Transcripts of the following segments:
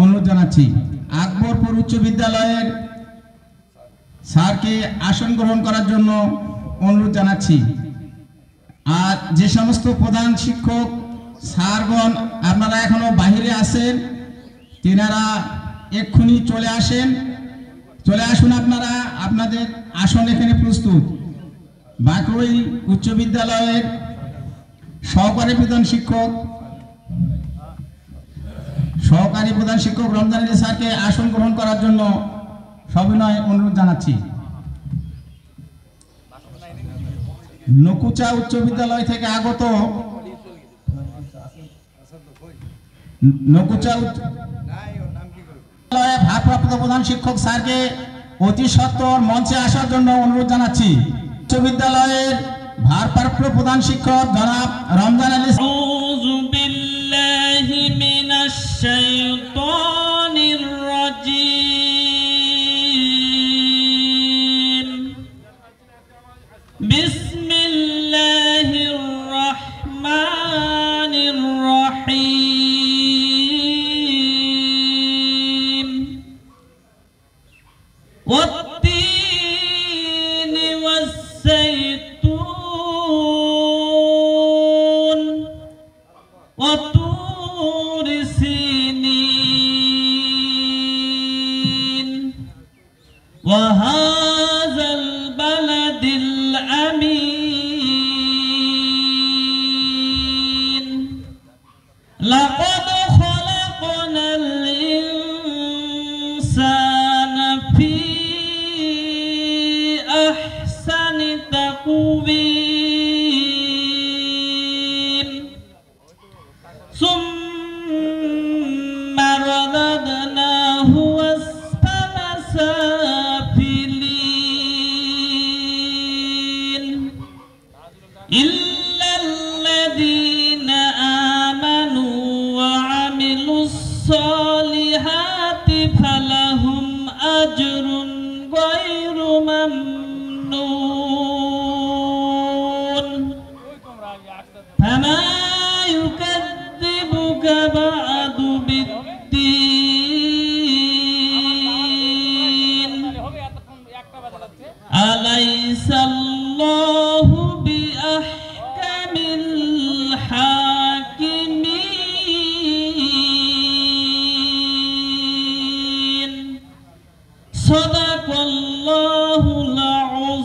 অনুরোধ জানাচ্ছি। আকবরপুর উচ্চ বিদ্যালয়ের স্যারকে আসন গ্রহণ করার জন্য অনুরোধ জানাচ্ছি। আর যে সমস্ত প্রধান শিক্ষক স্যারগণ আপনারা এখনো বাহিরে আছেন, তেনারা এক্ষুনি চলে আসুন। আপনারা আপনাদের আসন এখানে প্রস্তুত। বাকরই উচ্চ বিদ্যালয়ের সহকারী প্রধান শিক্ষক রমজান আলী স্যারকে আসন গ্রহণ করার জন্য সবিনয় অনুরোধ জানাচ্ছি। নকুচা উচ্চ বিদ্যালয় থেকে আগত ভারপ্রাপ্ত প্রধান শিক্ষক স্যারকে অতি সত্বর মঞ্চে আসার জন্য অনুরোধ জানাচ্ছি। উচ্চ বিদ্যালয়ের ভারপ্রাপ্ত প্রধান শিক্ষক জনাব রমজান আলী। আউযু বিল্লাহি মিনাশ শাইতানির রাজীম। বিসমিল্লাহির রাহমানির রাহিম। والتين والزيتون وطور سينين وهذا البلد الأمين لقد خلقنا الإنسان في أحسن تقويم ثم رددناه أسفل سافلين إلا الذين آمنوا وعملوا الصالحات فلهم أجر غير ممنون فما يكذبك بعد بالدين أليس الله بأحكم الحاكمين صدق الله العظيم।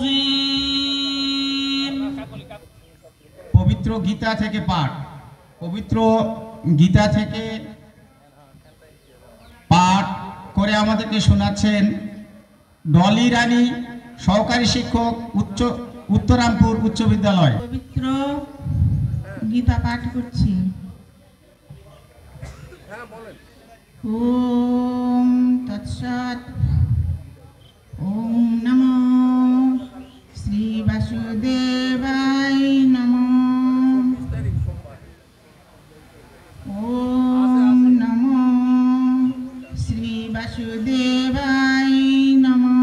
পবিত্র গীতা থেকে পাঠ করে আমাদেরকে শোনাচ্ছেন ডলি রানী, সহকারী শিক্ষক উত্তরামপুর উচ্চ বিদ্যালয়। পবিত্র গীতা পাঠ করছি। ওম তৎসৎ। ওম নমো শ্রী বাসুদেবায় নমো। ওম নমো শ্রী বাসুদেবায় নমো।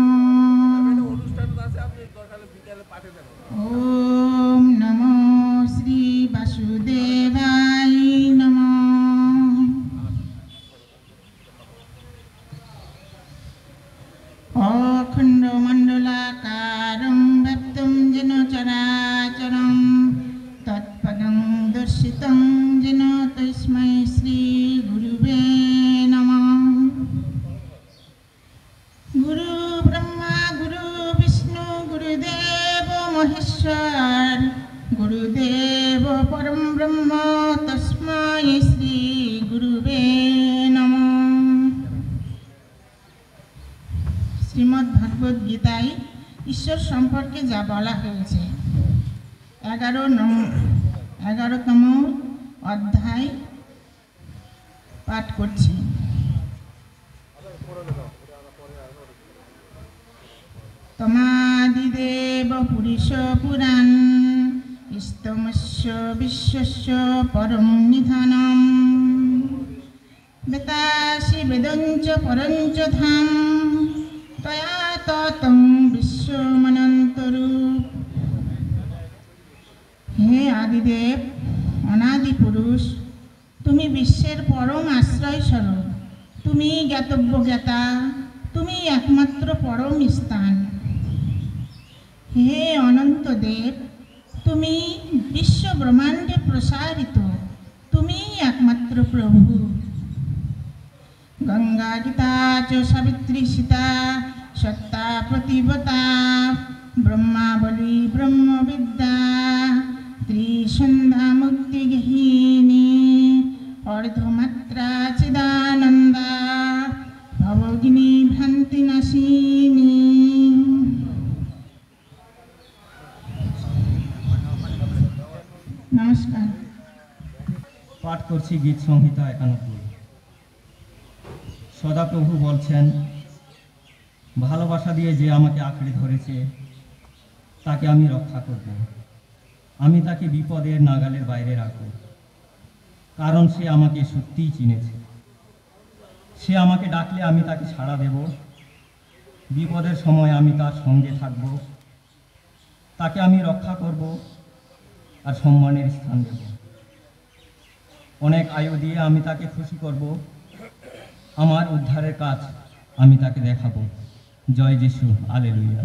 ওম নমো শ্রী বাসুদেবায় নমো। অখণ্ড মণ্ডলাকারং ব্যক্তং যেন চরাচরং তৎপদং দর্শিতং যেন তস্मै শ্রী গুরুবে নমঃ। গুরু ব্রহ্মা গুরু বিষ্ণু গুরুদেব মহেশ্বর গুরুদেব পরম ব্রহ্ম তস্मै শ্রী গুরুবে নমঃ। শ্রীমদ্ ভাগবত গীতায় ঈশ্বর সম্পর্কে যা বলা হয়েছে 11তম অধ্যায় পাঠ করছি। তমাদিদেব পুরুষ পুরাণ ইষ্টমস্য বিশ্বস্য পরম নিধানম বেতাসি বেদঞ্চ পরঞ্চ ধাম তয়া ততং বিশ্বমনন্তরূপ। হে আদিদেব, অনাদি পুরুষ, তুমি বিশ্বের পরম আশ্রয় স্বরূপ। তুমি জ্ঞাতব্য জ্ঞাতা, তুমি একমাত্র পরম স্থান। হে অনন্ত দেব, তুমি বিশ্ব ব্রহ্মাণ্ডে প্রসারিত, তুমি একমাত্র প্রভু। গঙ্গা গীতা চ সাবিত্রী সীতা সত্তা প্রতিবতা ব্রহ্মাবলী ব্রহ্মবিদ্যা ত্রিসন্ধ্যা মুক্তিগৃহিণী অর্ধমাত্রা চিদানন্দা ভবগিনী ভ্রান্তিনাশিনী। নমস্কার। পাঠ করছি গীত সংহিতা 91। সদাপ্রভু বলছেন, ভালোবাসা দিয়ে যে আমাকে আঁকড়ে ধরেছে তাকে আমি রক্ষা করব। আমি তাকে বিপদের নাগালের বাইরে রাখব, কারণ সে আমাকে সত্যিই চিনেছে। সে আমাকে ডাকলে আমি তাকে সাড়া দেব। বিপদের সময় আমি তার সঙ্গে থাকব, তাকে আমি রক্ষা করব আর সম্মানের স্থান দেব। অনেক আয়ু দিয়ে আমি তাকে খুশি করব। আমার উদ্ধারের কাজ আমি তাকে দেখাবো। জয় যিশু, হালেলুয়া।